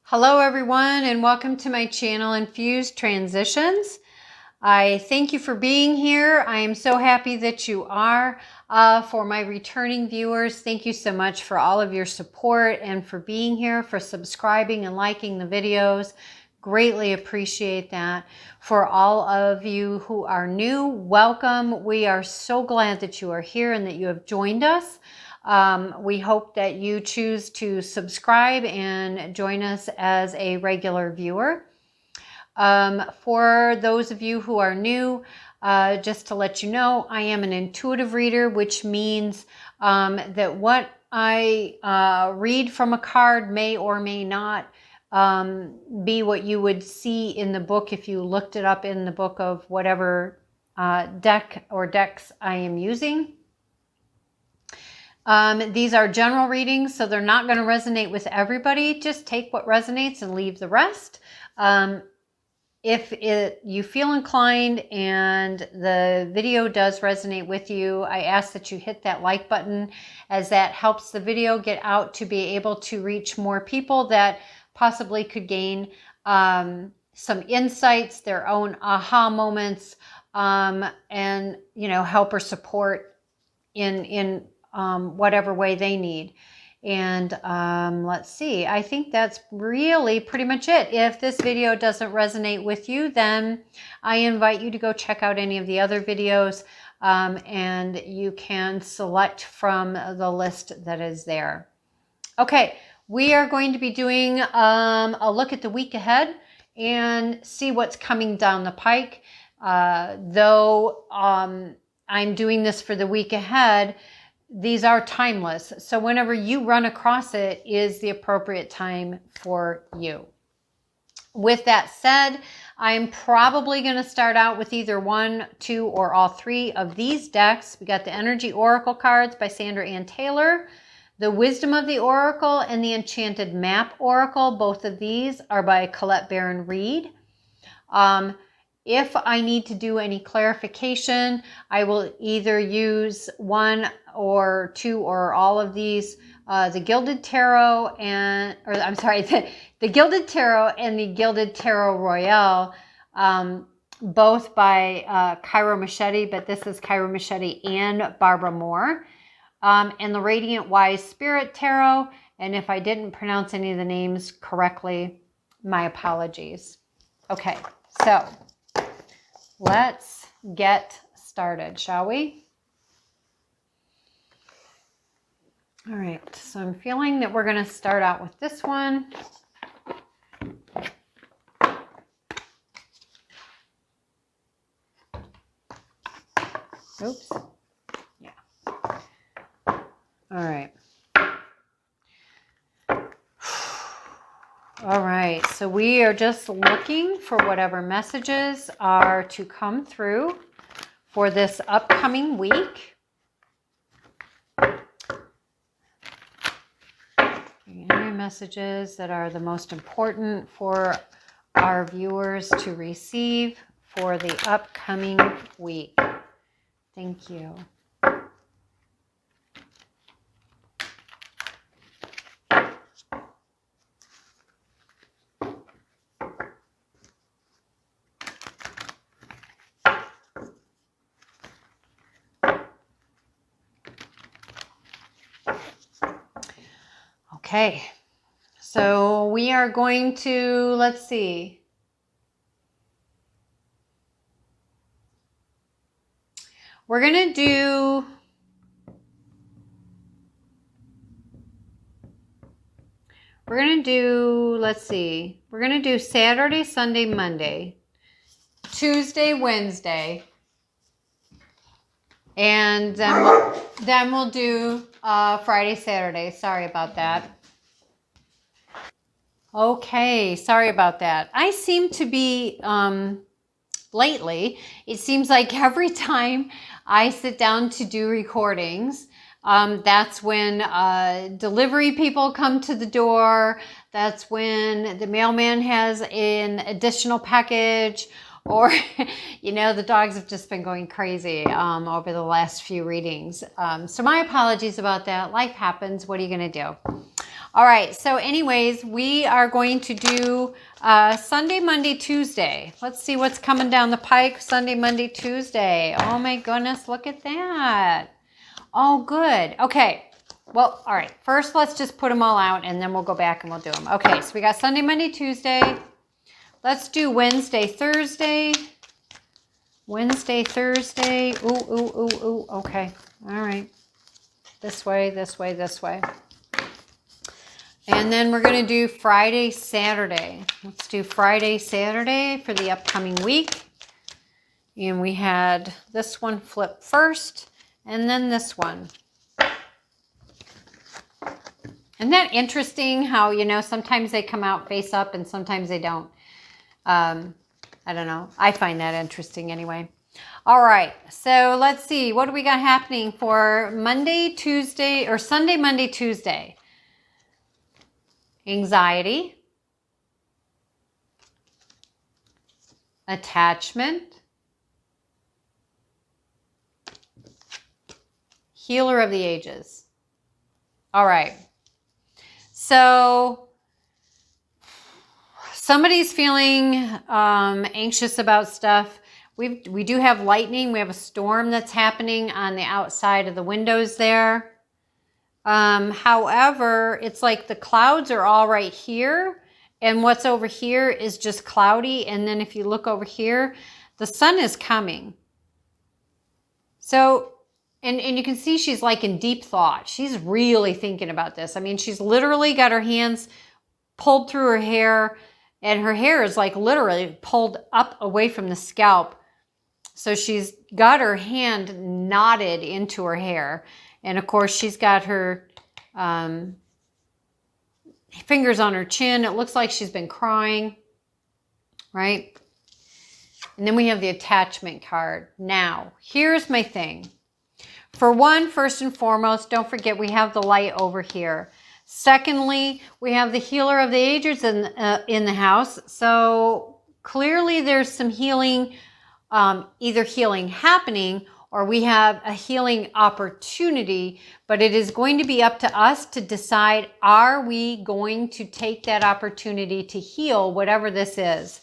Hello everyone and welcome to my channel Infused Transitions. I thank you for being here. I am so happy that you are. For my returning viewers, thank you so much for all of your support and for being here, for subscribing and liking the videos. Greatly appreciate that. For all of you who are new, welcome. We are so glad that you are here and that you have joined us. We hope that you choose to subscribe and join us as a regular viewer. For those of you who are new, just to let you know, I am an intuitive reader, which means that what I read from a card may or may not be what you would see in the book if you looked it up in the book of whatever deck or decks I am using. These are general readings, so they're not going to resonate with everybody. Just take what resonates and leave the rest. If you feel inclined and the video does resonate with you, I ask that you hit that like button, as that helps the video get out to be able to reach more people that possibly could gain some insights, their own aha moments, and help or support in whatever way they need. And let's see, I think that's really pretty much it. If this video doesn't resonate with you, then I invite you to go check out any of the other videos, and you can select from the list that is there. Okay, we are going to be doing a look at the week ahead and see what's coming down the pike. Though I'm doing this for the week ahead, these are timeless. So whenever you run across it is the appropriate time for you. With that said, I'm probably going to start out with either one, two, or all three of these decks. We got the Energy Oracle cards by Sandra Ann Taylor, the Wisdom of the Oracle, and the Enchanted Map Oracle. Both of these are by Colette Baron Reed. If I need to do any clarification, I will either use one or two or all of these, the Gilded Tarot the Gilded Tarot and the Gilded Tarot Royale, both by Cairo Machete, but this is Cairo Machete and Barbara Moore, and the Radiant Wise Spirit Tarot. And if I didn't pronounce any of the names correctly, my apologies. Okay, so let's get started, shall we? All right, so I'm feeling that we're going to start out with this one. Oops. Yeah. All right. All right, so we are just looking for whatever messages are to come through for this upcoming week. Any messages that are the most important for our viewers to receive for the upcoming week. Thank you. Okay, so we are going to, let's see. We're going to do, let's see. We're going to do Saturday, Sunday, Monday, Tuesday, Wednesday, and then we'll do Friday, Saturday. Sorry about that. Okay, sorry about that. I seem to be, lately, it seems like every time I sit down to do recordings, that's when delivery people come to the door. That's when the mailman has an additional package, or, the dogs have just been going crazy over the last few readings. So my apologies about that. Life happens. What are you going to do? All right. So anyways, we are going to do Sunday, Monday, Tuesday. Let's see what's coming down the pike. Sunday, Monday, Tuesday. Oh my goodness. Look at that. Oh, good. Okay. Well, all right. First, let's just put them all out and then we'll go back and we'll do them. Okay. So we got Sunday, Monday, Tuesday. Let's do Wednesday, Thursday. Wednesday, Thursday. Ooh, ooh, ooh, ooh. Okay. All right. This way, this way, this way. And then we're going to do Friday, Saturday. Let's do Friday, Saturday for the upcoming week. And we had this one flip first and then this one. Isn't that interesting how, you know, sometimes they come out face up and sometimes they don't. I don't know. I find that interesting anyway. All right. So let's see. What do we got happening for Monday, Tuesday, or Sunday, Monday, Tuesday? Anxiety. Attachment. Healer of the ages. All right. So somebody's feeling anxious about stuff. We do have lightning. We have a storm that's happening on the outside of the windows there. However, it's like the clouds are all right here. And what's over here is just cloudy. And then if you look over here, the sun is coming. So, and you can see she's like in deep thought. She's really thinking about this. I mean, she's literally got her hands pulled through her hair. And her hair is like literally pulled up away from the scalp. So she's got her hand knotted into her hair. And of course, she's got her fingers on her chin. It looks like she's been crying, right? And then we have the attachment card. Now, here's my thing. For one, first and foremost, don't forget we have the light over here. Secondly, we have the healer of the ages in the house. So clearly there's some healing, either healing happening or we have a healing opportunity, but it is going to be up to us to decide, are we going to take that opportunity to heal whatever this is?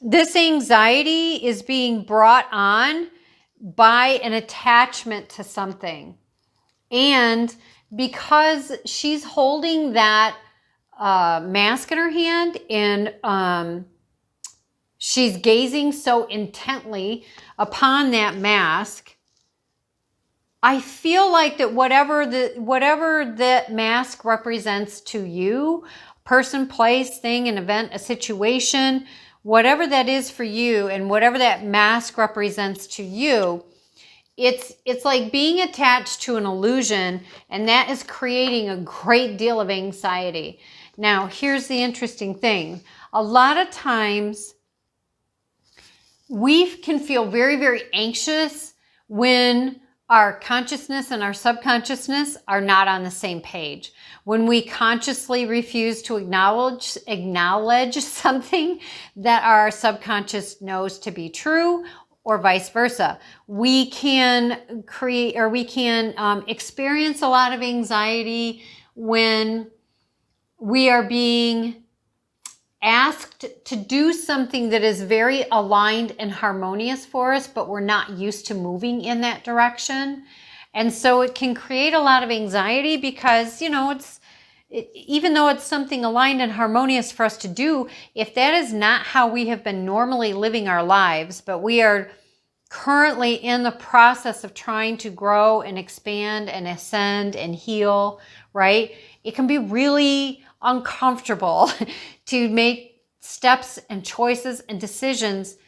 This anxiety is being brought on by an attachment to something. And because she's holding that mask in her hand and she's gazing so intently upon that mask, I feel like that whatever that mask represents to you, person, place, thing, an event, a situation, whatever that is for you and whatever that mask represents to you, it's like being attached to an illusion, and that is creating a great deal of anxiety. Now, here's the interesting thing. A lot of times we can feel very, very anxious when our consciousness and our subconsciousness are not on the same page. When we consciously refuse to acknowledge something that our subconscious knows to be true, or vice versa. We can create, or we can experience a lot of anxiety when we are being asked to do something that is very aligned and harmonious for us, but we're not used to moving in that direction. And so it can create a lot of anxiety because, you know, even though it's something aligned and harmonious for us to do, if that is not how we have been normally living our lives, but we are currently in the process of trying to grow and expand and ascend and heal, right? It can be really uncomfortable to make steps and choices and decisions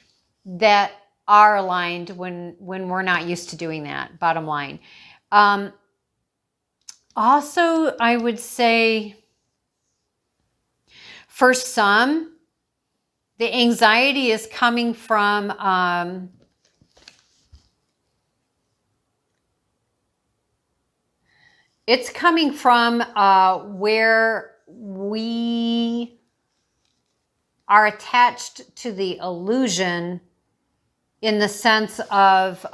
that are aligned when we're not used to doing that, bottom line. Also, I would say for some, the anxiety is coming from it's coming from where we are attached to the illusion in the sense of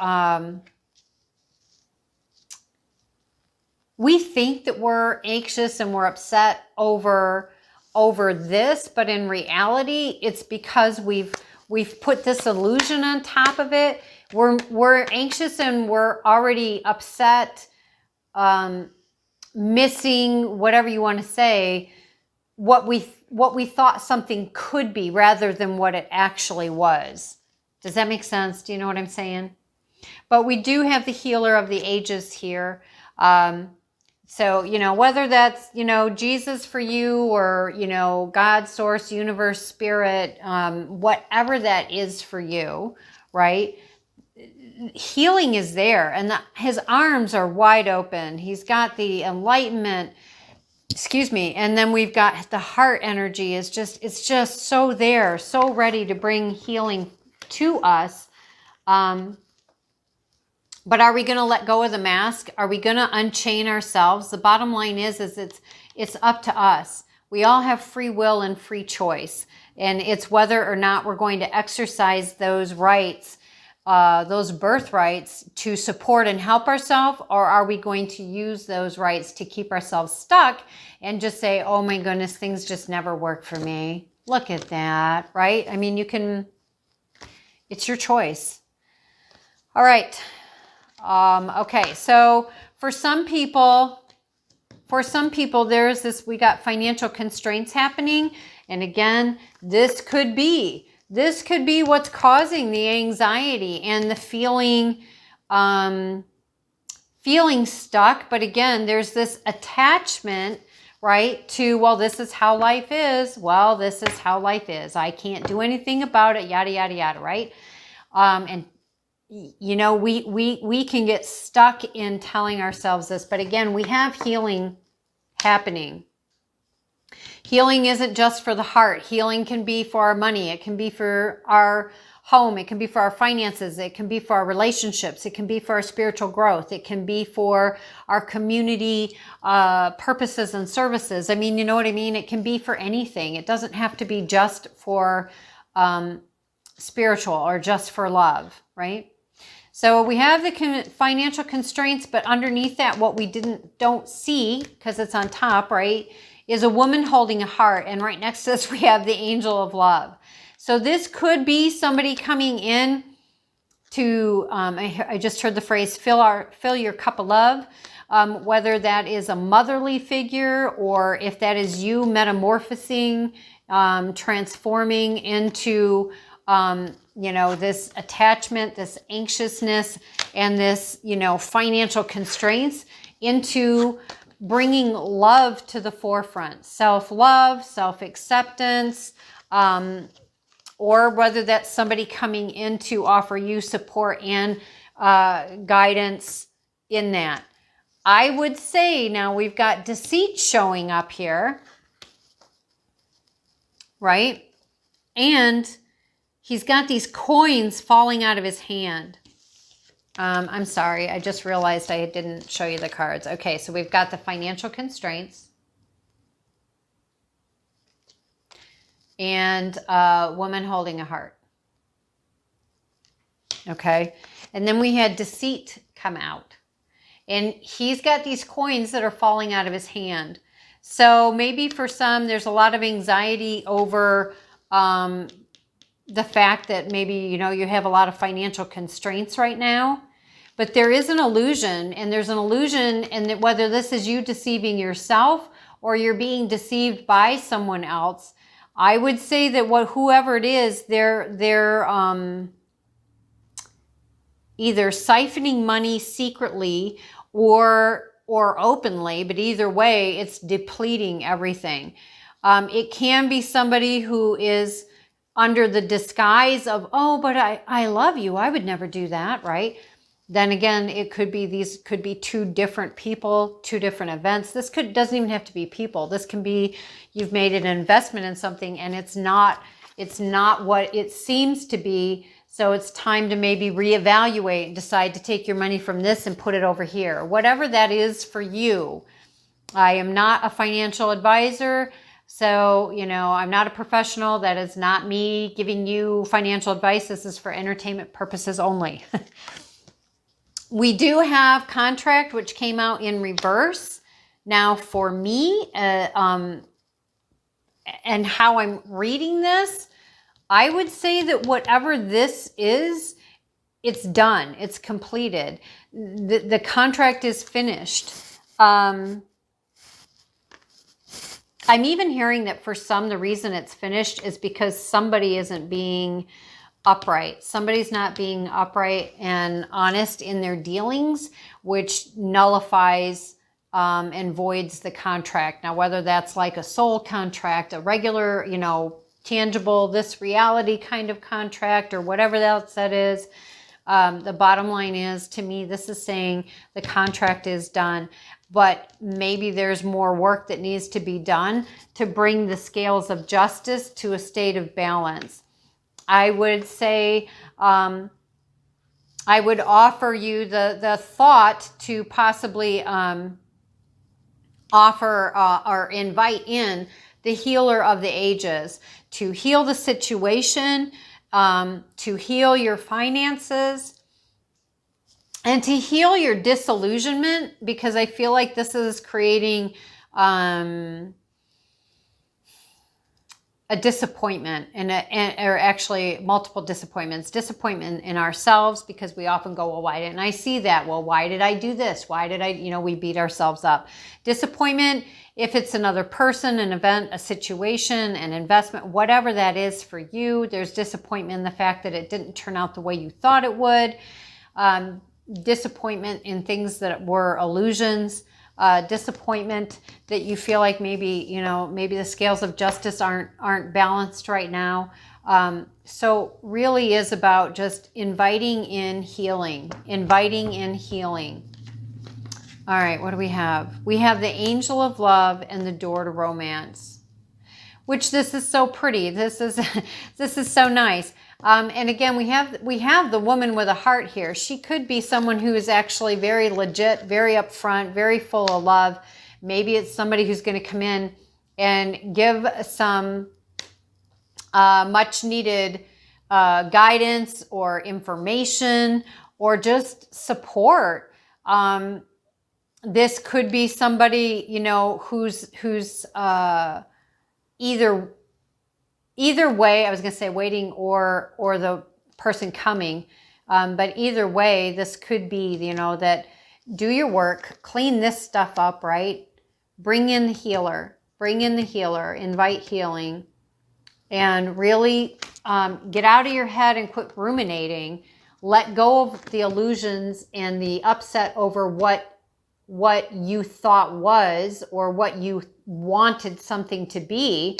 we think that we're anxious and we're upset over this, but in reality, it's because we've put this illusion on top of it. We're anxious and we're already upset, missing whatever you want to say, what we thought something could be rather than what it actually was. Does that make sense? Do you know what I'm saying? But we do have the healer of the ages here. So, whether that's, Jesus for you or, God, source, universe, spirit, whatever that is for you, right? Healing is there, and his arms are wide open. He's got the enlightenment, and then we've got the heart energy it's just so there, so ready to bring healing to us. But are we going to let go of the mask? Are we going to unchain ourselves? The bottom line is it's up to us. We all have free will and free choice. And it's whether or not we're going to exercise those rights, those birthrights to support and help ourselves, or are we going to use those rights to keep ourselves stuck and just say, oh my goodness, things just never work for me. Look at that, right? I mean, it's your choice. All right. Okay, so for some people, there's this, we got financial constraints happening. And again, this could be what's causing the anxiety and the feeling stuck. But again, there's this attachment, right, to, well, this is how life is. Well, this is how life is. I can't do anything about it, yada, yada, yada, right? And we can get stuck in telling ourselves this, but again, we have healing happening. Healing isn't just for the heart. Healing can be for our money. It can be for our home. It can be for our finances. It can be for our relationships. It can be for our spiritual growth. It can be for our community purposes and services. I mean, you know what I mean? It can be for anything. It doesn't have to be just for spiritual or just for love, right? So we have the financial constraints, but underneath that, what we don't see, because it's on top, right, is a woman holding a heart. And right next to this, we have the angel of love. So this could be somebody coming in to, I just heard the phrase, fill your cup of love, whether that is a motherly figure or if that is you metamorphosing, transforming into this attachment, this anxiousness, and this, financial constraints into bringing love to the forefront. Self-love, self-acceptance, or whether that's somebody coming in to offer you support and guidance in that. I would say now we've got deceit showing up here, right? And he's got these coins falling out of his hand. I'm sorry, I just realized I didn't show you the cards. Okay, so we've got the financial constraints and a woman holding a heart. Okay, and then we had deceit come out. And he's got these coins that are falling out of his hand. So maybe for some, there's a lot of anxiety over the fact that maybe, you have a lot of financial constraints right now, but there is an illusion, and there's an illusion, and that whether this is you deceiving yourself or you're being deceived by someone else, I would say that whoever it is, they're either siphoning money secretly or openly, but either way, it's depleting everything. It can be somebody who is under the disguise of, oh, but I love you, I would never do that, right? Then again, these could be two different people, two different events. Doesn't even have to be people. This can be, you've made an investment in something and it's not what it seems to be. So it's time to maybe reevaluate and decide to take your money from this and put it over here. Whatever that is for you. I am not a financial advisor. So, I'm not a professional. That is not me giving you financial advice. This is for entertainment purposes only. We do have contract, which came out in reverse. Now for me, and how I'm reading this, I would say that whatever this is, it's done. It's completed. The contract is finished. I'm even hearing that for some, the reason it's finished is because somebody isn't being upright. Somebody's not being upright and honest in their dealings, which nullifies and voids the contract. Now, whether that's like a soul contract, a regular, tangible, this reality kind of contract, or whatever else that is, the bottom line is, to me, this is saying the contract is done, but maybe there's more work that needs to be done to bring the scales of justice to a state of balance. I would say, I would offer you the thought to possibly offer or invite in the healer of the ages to heal the situation, to heal your finances, and to heal your disillusionment, because I feel like this is creating a disappointment or actually multiple disappointments. Disappointment in ourselves, because we often go, well, why didn't I see that? Well, why did I do this? Why did I, we beat ourselves up. Disappointment if it's another person, an event, a situation, an investment, whatever that is for you. There's disappointment in the fact that it didn't turn out the way you thought it would. Disappointment in things that were illusions. Disappointment that you feel like maybe the scales of justice aren't balanced right now. So really is about just inviting in healing. All right, what do we have? We have the angel of love and the door to romance, which this is so pretty. This is so nice. And again, we have the woman with a heart here. She could be someone who is actually very legit, very upfront, very full of love. Maybe it's somebody who's going to come in and give some much needed guidance or information or just support. This could be somebody, who's either way, I was going to say waiting or the person coming. But either way, this could be, that do your work, clean this stuff up, right? Bring in the healer, invite healing, and really get out of your head and quit ruminating. Let go of the illusions and the upset over what you thought was or what you wanted something to be.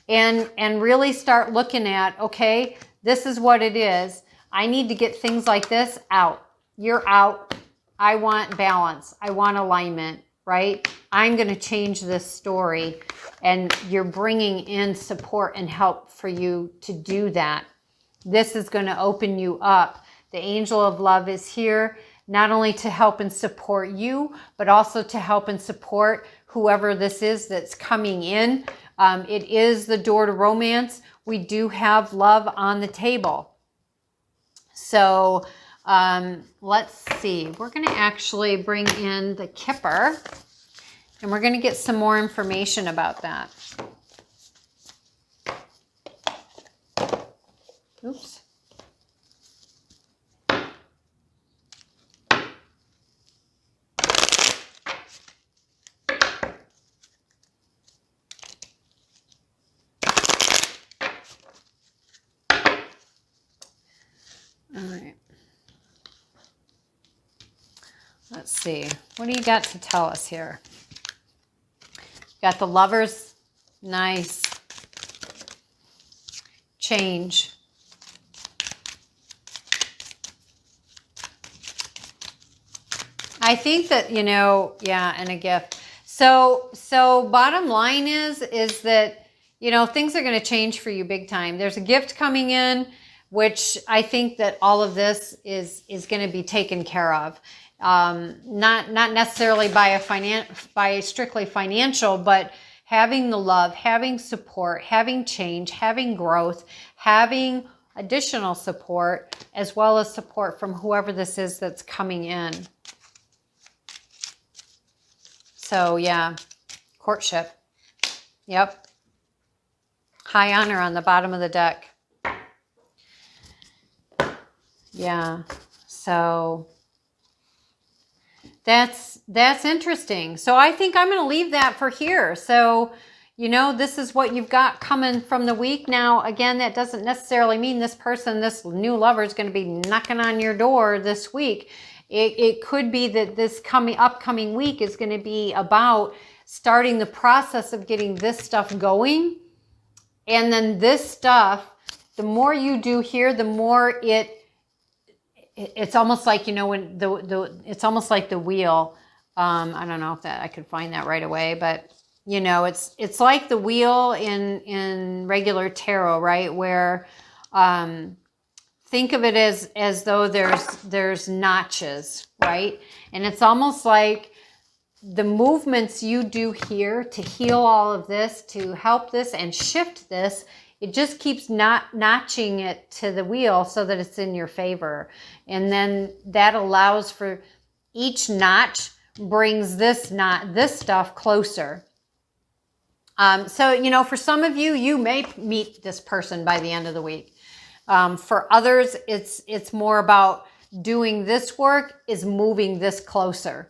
And really start looking at, okay, this is what it is. I need to get things like this out. You're out. I want balance. I want alignment, right? I'm going to change this story. And you're bringing in support and help for you to do that. This is going to open you up. The angel of love is here, not only to help and support you, but also to help and support whoever this is that's coming in. It is the door to romance. We do have love on the table. So let's see. We're going to actually bring in the Kipper, and we're going to get some more information about that. Oops. All right. Let's see. What do you got to tell us here? Got the Lovers. Nice. Change. I think that, yeah, and a gift. So bottom line is that, things are going to change for you big time. There's a gift coming in, which I think that all of this is going to be taken care of. Not necessarily by strictly financial, but having the love, having support, having change, having growth, having additional support, as well as support from whoever this is that's coming in. So yeah, courtship. Yep. High honor on the bottom of the deck. Yeah. So that's interesting. So I think I'm going to leave that for here. So, you know, this is what you've got coming from the week. Now, again, that doesn't necessarily mean this person, this new lover, is going to be knocking on your door this week. It could be that this upcoming week is going to be about starting the process of getting this stuff going. And then this stuff, the more you do here, the more it's almost like, you know, when it's almost like the wheel. I don't know if that I could find that right away, but you know, it's like the wheel in regular tarot, right? Where think of it as though there's notches, right? And it's almost like the movements you do here to heal all of this, to help this and shift this, it just keeps notching it to the wheel so that it's in your favor. And then that allows for each notch brings this stuff closer. So, you know, for some of you, you may meet this person by the end of the week. For others, it's more about doing this work is moving this closer.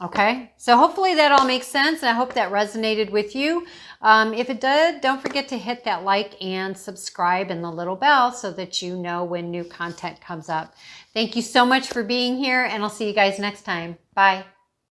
Okay, so hopefully that all makes sense, and I hope that resonated with you. If it did, don't forget to hit that like and subscribe and the little bell so that you know when new content comes up. Thank you so much for being here, and I'll see you guys next time. Bye.